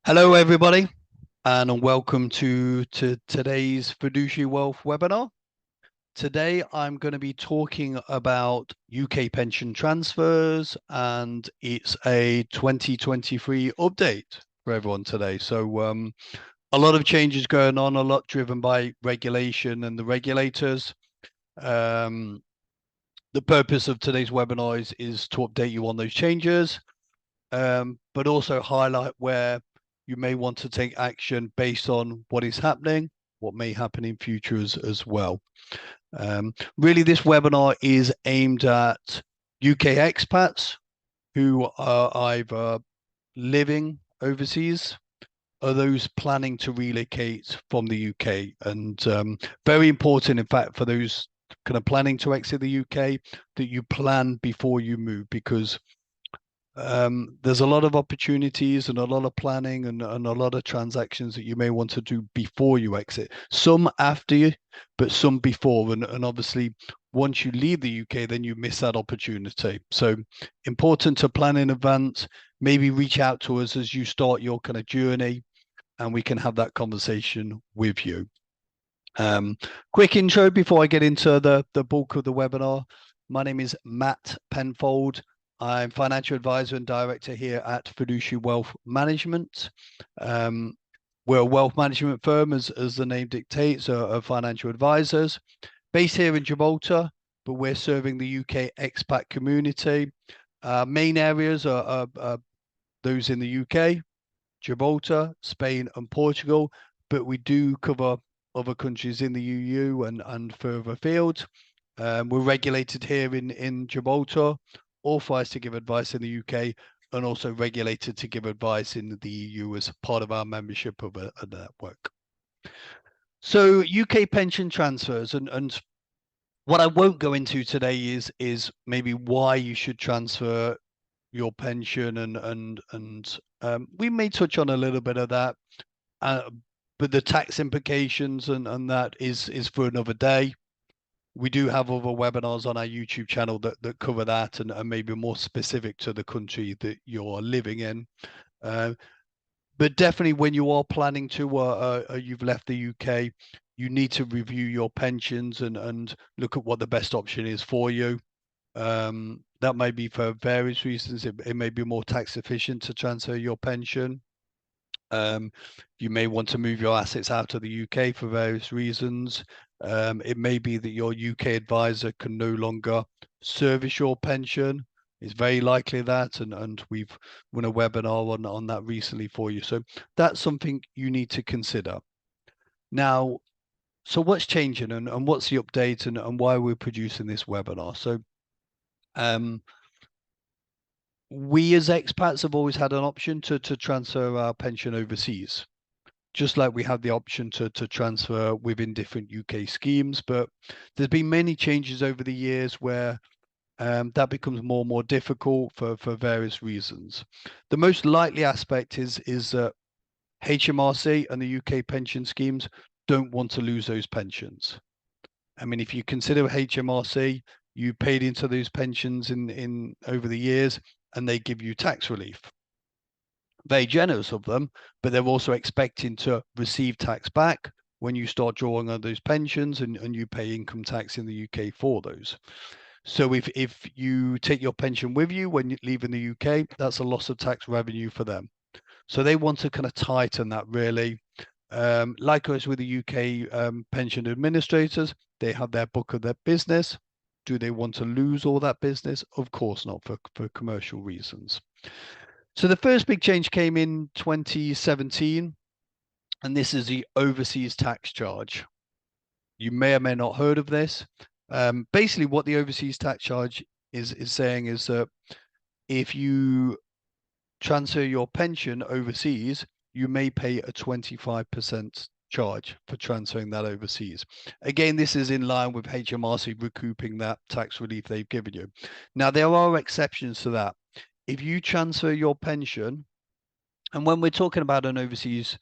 Hello, everybody, and welcome to today's Fiduciary Wealth webinar. Today, I'm going to be talking about UK pension transfers, and it's a 2023 update for everyone today. So, a lot of changes going on, a lot driven by regulation and the regulators. Um, the purpose of today's webinar is to update you on those changes, but also highlight where you may want to take action based on what is happening, what may happen in future as well. Really, this webinar is aimed at UK expats who are either living overseas or those planning to relocate from the UK. And very important, in fact, for those kind of planning to exit the UK, that you plan before you move, because there's a lot of opportunities and a lot of planning and a lot of transactions that you may want to do before you exit. Some after you, but some before. And obviously, once you leave the UK, then you miss that opportunity. So important to plan in advance. Maybe reach out to us as you start your kind of journey, and we can have that conversation with you. Quick intro before I get into the bulk of the webinar. My name is Matt Penfold. I'm financial advisor and director here at Fiduciary Wealth Management. We're a wealth management firm, as the name dictates, of financial advisors, based here in Gibraltar, but we're serving the UK expat community. Main areas are those in the UK, Gibraltar, Spain, and Portugal, but we do cover other countries in the EU and further afield. We're regulated here in Gibraltar, authorized to give advice in the UK, and also regulated to give advice in the EU as part of our membership of a network. So UK pension transfers, and what I won't go into today is maybe why you should transfer your pension, and we may touch on a little bit of that, but the tax implications and that is for another day. We do have other webinars on our YouTube channel that cover that and maybe more specific to the country that you're living in. But definitely when you are planning to, you've left the UK, you need to review your pensions and look at what the best option is for you. That may be for various reasons. It may be more tax efficient to transfer your pension. You may want to move your assets out of the UK for various reasons. It may be that your UK advisor can no longer service your pension. It's very likely that, and we've run a webinar on that recently for you. So that's something you need to consider. Now, so what's changing and what's the update and why we're producing this webinar? So we as expats have always had an option to transfer our pension overseas, just like we have the option to transfer within different UK schemes. But there's been many changes over the years where that becomes more and more difficult for various reasons. The most likely aspect is that HMRC and the UK pension schemes don't want to lose those pensions. I mean, if you consider HMRC, you paid into those pensions in over the years, and they give you tax relief. Very generous of them, but they're also expecting to receive tax back when you start drawing on those pensions, and you pay income tax in the UK for those. So if you take your pension with you when you leave in the UK, that's a loss of tax revenue for them. So they want to kind of tighten that, really. Likewise with the UK pension administrators, they have their book of their business. Do they want to lose all that business? Of course not, for commercial reasons. So the first big change came in 2017, and this is the overseas tax charge. You may or may not heard of this. Basically, what the overseas tax charge is saying is that if you transfer your pension overseas, you may pay a 25% charge for transferring that overseas. Again, this is in line with HMRC recouping that tax relief they've given you. Now, there are exceptions to that. If you transfer your pension, and when we're talking about an overseas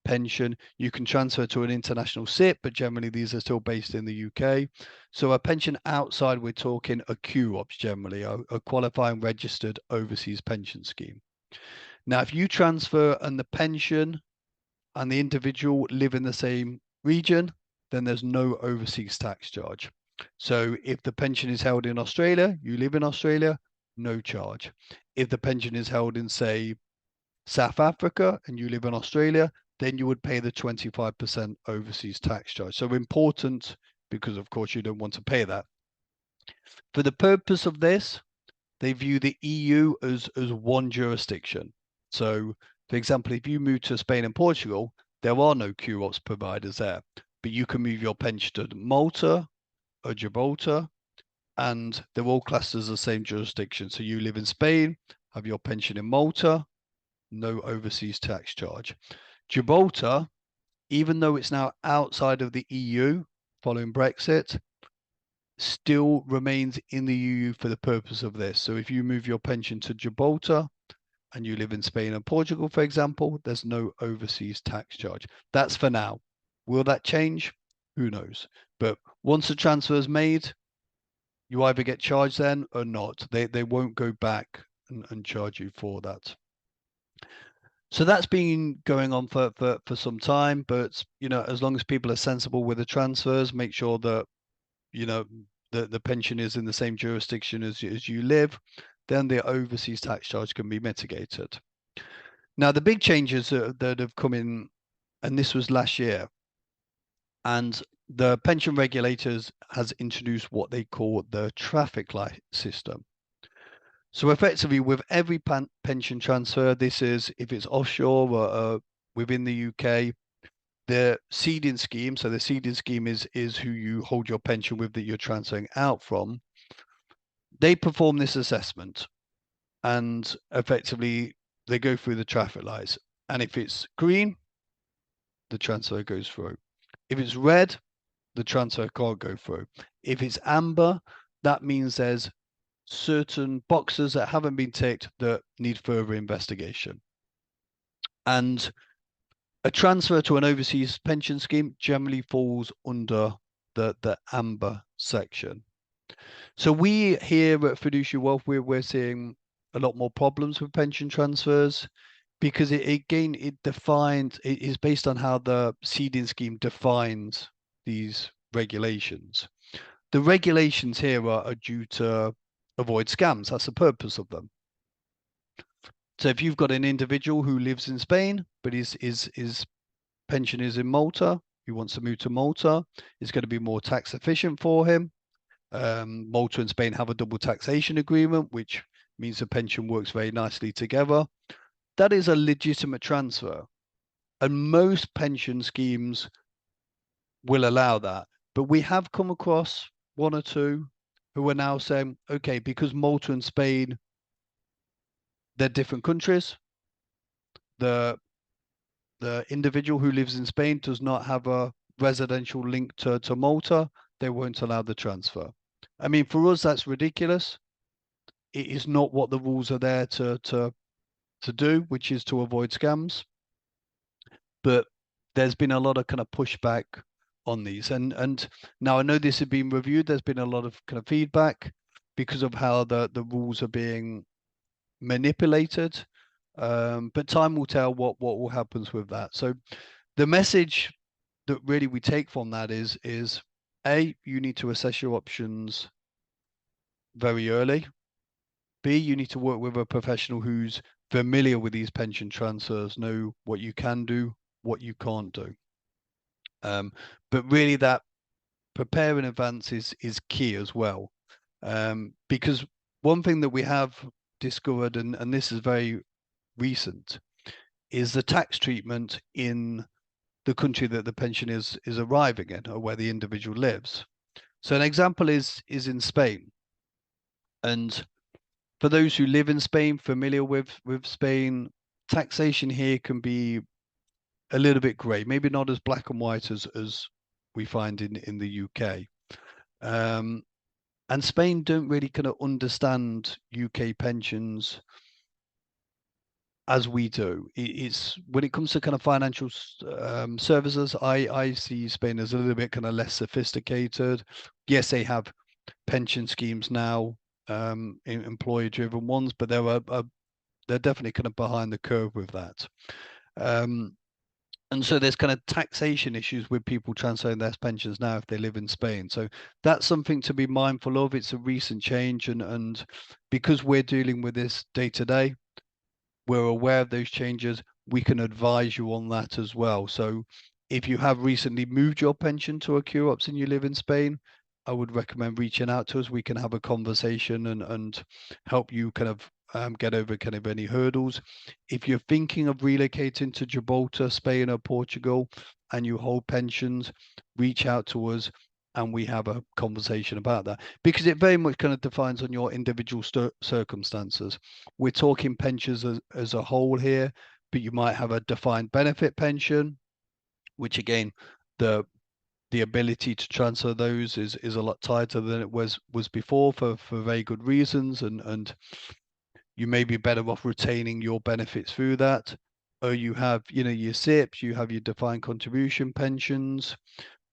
pension, you can transfer to an international SIP, but generally these are still based in the UK. So a pension outside, we're talking a QOPS, generally, a qualifying registered overseas pension scheme. Now, if you transfer and the pension and the individual live in the same region, then there's no overseas tax charge. So if the pension is held in Australia, you live in Australia, no charge. If the pension is held in, say, South Africa and you live in Australia, then you would pay the 25% overseas tax charge. So important because, of course, you don't want to pay that. For the purpose of this, they view the EU as one jurisdiction. So, for example, if you move to Spain and Portugal, there are no QOPS providers there, but you can move your pension to Malta or Gibraltar, and they're all classed as the same jurisdiction. So you live in Spain, have your pension in Malta, no overseas tax charge. Gibraltar, even though it's now outside of the EU following Brexit, still remains in the EU for the purpose of this. So if you move your pension to Gibraltar and you live in Spain and Portugal, for example, there's no overseas tax charge. That's for now. Will that change? Who knows? But once the transfer is made, you either get charged then or not. They won't go back and charge you for that. So that's been going on for some time, but as long as people are sensible with the transfers, make sure that the pension is in the same jurisdiction as you live, then the overseas tax charge can be mitigated. Now, the big changes that have come in, and this was last year, and the pension regulators has introduced what they call the traffic light system. So effectively, with every pension transfer, this is if it's offshore or within the UK, the seeding scheme. So the seeding scheme is who you hold your pension with that you're transferring out from. They perform this assessment, and effectively they go through the traffic lights. And if it's green, the transfer goes through. If it's red, the transfer can't go through. If it's amber, that means there's certain boxes that haven't been ticked that need further investigation. And a transfer to an overseas pension scheme generally falls under the amber section. So we here at Fiduciary Wealth, we're seeing a lot more problems with pension transfers because it is based on how the seeding scheme defines these regulations. The regulations here are due to avoid scams. That's the purpose of them. So if you've got an individual who lives in Spain, but his pension is in Malta, he wants to move to Malta, it's going to be more tax efficient for him. Malta and Spain have a double taxation agreement, which means the pension works very nicely together. That is a legitimate transfer. And most pension schemes will allow that. But we have come across one or two who are now saying, okay, because Malta and Spain, they're different countries. The individual who lives in Spain does not have a residential link to Malta. They won't allow the transfer. I mean, for us, that's ridiculous. It is not what the rules are there to do, which is to avoid scams. But there's been a lot of kind of pushback on these. And now I know this has been reviewed. There's been a lot of kind of feedback because of how the rules are being manipulated. But time will tell what will happen with that. So the message that really we take from that is A, you need to assess your options very early. B, you need to work with a professional who's familiar with these pension transfers, know what you can do, what you can't do. But really that prepare in advance is key as well. Because one thing that we have discovered, and this is very recent, is the tax treatment in the country that the pension is arriving in or where the individual lives. So an example is in Spain. And for those who live in Spain, familiar with Spain, taxation here can be a little bit grey, maybe not as black and white as we find in the UK. And Spain don't really kind of understand UK pensions as we do. It's when it comes to kind of financial services, I see Spain as a little bit kind of less sophisticated. Yes, they have pension schemes now, employer-driven ones, but there are they're definitely kind of behind the curve with that. And so there's kind of taxation issues with people transferring their pensions now if they live in Spain. So that's something to be mindful of. It's a recent change, and because we're dealing with this day to day, we're aware of those changes. We can advise you on that as well. So if you have recently moved your pension to a QOPS and you live in Spain, I would recommend reaching out to us. We can have a conversation and help you kind of get over kind of any hurdles. If you're thinking of relocating to Gibraltar, Spain, or Portugal, and you hold pensions, reach out to us and we have a conversation about that, because it very much kind of defines on your individual circumstances. We're talking pensions as a whole here, but you might have a defined benefit pension, which again, the the ability to transfer those is a lot tighter than it was before for very good reasons, and you may be better off retaining your benefits through that. Or you have, you know, your SIPs, you have your defined contribution pensions,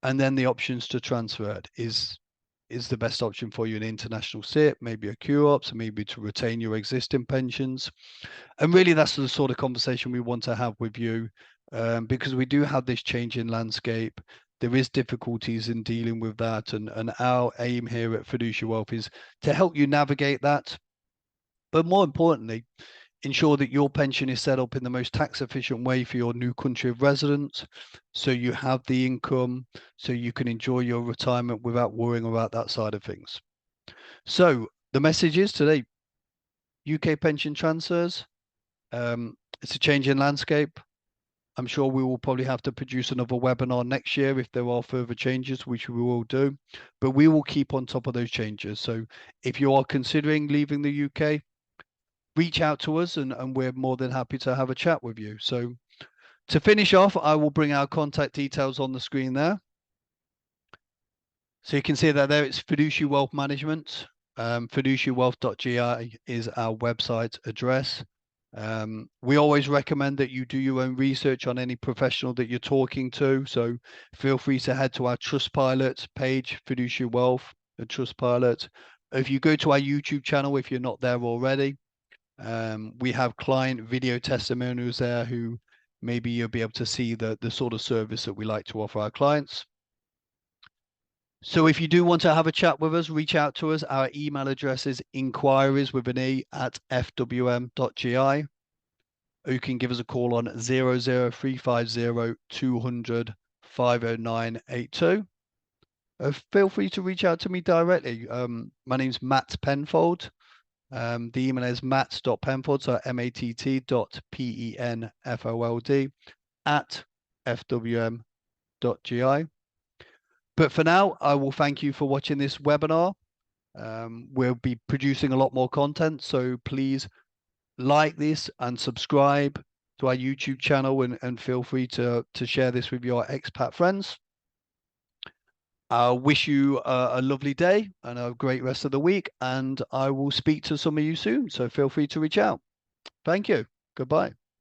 and then the options to transfer it is the best option for you an international SIP, maybe a QOPS, maybe to retain your existing pensions. And really, that's the sort of conversation we want to have with you, because we do have this changing landscape. There is difficulties in dealing with that, and our aim here at Fiduciary Wealth is to help you navigate that, but more importantly, ensure that your pension is set up in the most tax efficient way for your new country of residence, so you have the income, so you can enjoy your retirement without worrying about that side of things. So the message is today, UK pension transfers, it's a changing landscape. I'm sure we will probably have to produce another webinar next year if there are further changes, which we will do, but we will keep on top of those changes. So if you are considering leaving the UK, reach out to us and we're more than happy to have a chat with you. So to finish off, I will bring our contact details on the screen there. So you can see that there it's Fiduciary Wealth Management. Fiduciarywealth.gi is our website address. We always recommend that you do your own research on any professional that you're talking to. So feel free to head to our Trustpilot page, Fiduciary Wealth, and Trustpilot. If you go to our YouTube channel, if you're not there already, we have client video testimonials there who maybe you'll be able to see the sort of service that we like to offer our clients. So if you do want to have a chat with us, reach out to us. Our email address is inquiries with an E at fwm.gi. Or you can give us a call on 00350 200 50982. Feel free to reach out to me directly. My name's Matt Penfold. The email is matt.penfold, so matt.penfold at fwm.gi. But for now, I will thank you for watching this webinar. We'll be producing a lot more content, so please like this and subscribe to our YouTube channel, and feel free to share this with your expat friends. I wish you a lovely day and a great rest of the week, and I will speak to some of you soon, so feel free to reach out. Thank you. Goodbye.